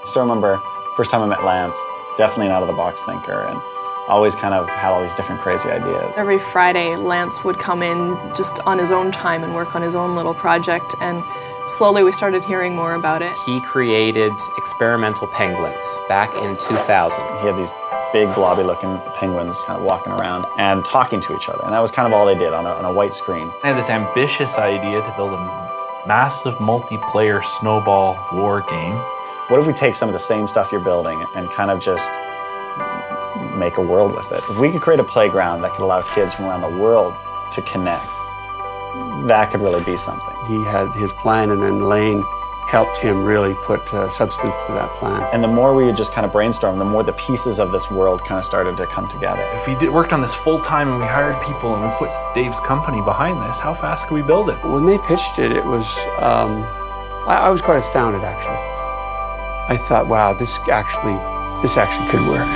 Still remember first time I met Lance, definitely an out-of-the-box thinker, and always kind of had all these different crazy ideas. Every Friday, Lance would come in just on his own time and work on his own little project, and slowly we started hearing more about it. He created experimental penguins back in 2000. He had these big blobby-looking penguins kind of walking around and talking to each other, and that was kind of all they did on a white screen. I had this ambitious idea to build a massive multiplayer snowball war game. What if we take some of the same stuff you're building and kind of just make a world with it? If we could create a playground that could allow kids from around the world to connect, that could really be something. He had his plan, and then Lane helped him really put substance to that plan. And the more we would just kind of brainstorm, the more the pieces of this world kind of started to come together. If we worked on this full time and we hired people and we put Dave's company behind this, how fast could we build it? When they pitched it, it was, I was quite astounded, actually. I thought, wow, this actually could work.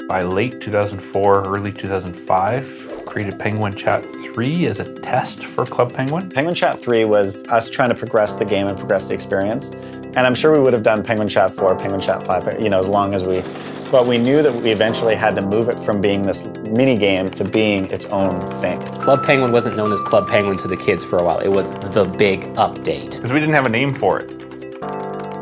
By late 2004, early 2005, created Penguin Chat 3 as a test for Club Penguin. Penguin Chat 3 was us trying to progress the game and progress the experience. And I'm sure we would have done Penguin Chat 4, Penguin Chat 5, you know, as long as but we knew that we eventually had to move it from being this mini game to being its own thing. Club Penguin wasn't known as Club Penguin to the kids for a while. It was the big update. Because we didn't have a name for it.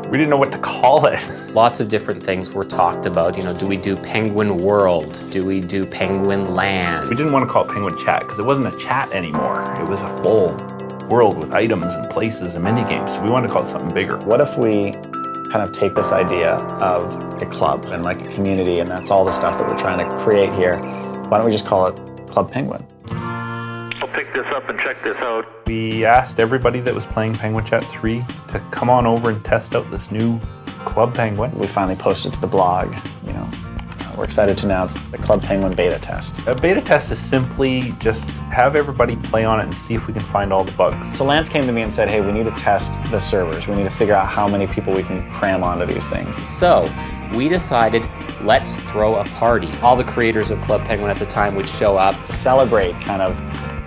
We didn't know what to call it. Lots of different things were talked about. You know, do we do Penguin World? Do we do Penguin Land? We didn't want to call it Penguin Chat because it wasn't a chat anymore. It was a full world with items and places and mini games. So we wanted to call it something bigger. What if we kind of take this idea of a club and like a community, and that's all the stuff that we're trying to create here. Why don't we just call it Club Penguin? I'll pick this up and check this out. We asked everybody that was playing Penguin Chat 3 to come on over and test out this new Club Penguin. We finally posted to the blog, you know. We're excited to announce the Club Penguin beta test. A beta test is simply just have everybody play on it and see if we can find all the bugs. So Lance came to me and said, hey, we need to test the servers. We need to figure out how many people we can cram onto these things. So we decided, let's throw a party. All the creators of Club Penguin at the time would show up to celebrate kind of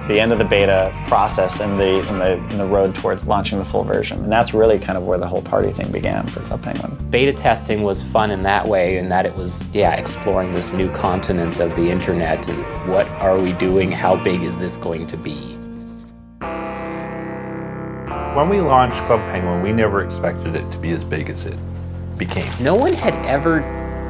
the end of the beta process and the road towards launching the full version. And that's really kind of where the whole party thing began for Club Penguin. Beta testing was fun in that way, in that it was, exploring this new continent of the internet and what are we doing, how big is this going to be? When we launched Club Penguin, we never expected it to be as big as it became. No one had ever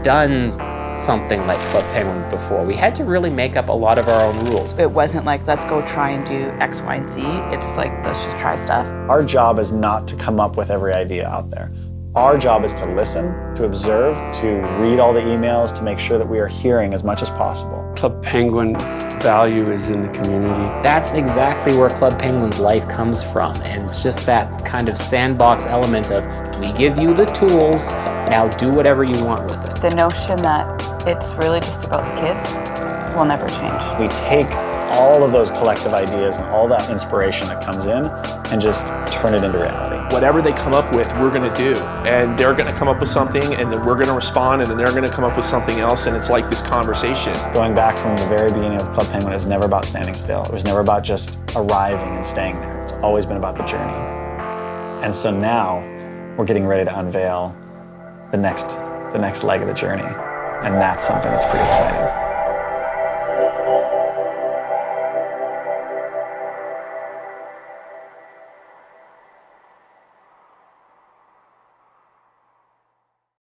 done something like Club Penguin before. We had to really make up a lot of our own rules. It wasn't like, let's go try and do X, Y, and Z. It's like, let's just try stuff. Our job is not to come up with every idea out there. Our job is to listen, to observe, to read all the emails, to make sure that we are hearing as much as possible. Club Penguin value is in the community. That's exactly where Club Penguin's life comes from. And it's just that kind of sandbox element of, we give you the tools, now do whatever you want with it. The notion that it's really just about the kids will never change. We take all of those collective ideas and all that inspiration that comes in and just turn it into reality. Whatever they come up with, we're going to do. And they're going to come up with something, and then we're going to respond, and then they're going to come up with something else, and it's like this conversation. Going back from the very beginning of Club Penguin, it was never about standing still. It was never about just arriving and staying there. It's always been about the journey. And so now, we're getting ready to unveil the next leg of the journey. And that's something that's pretty exciting.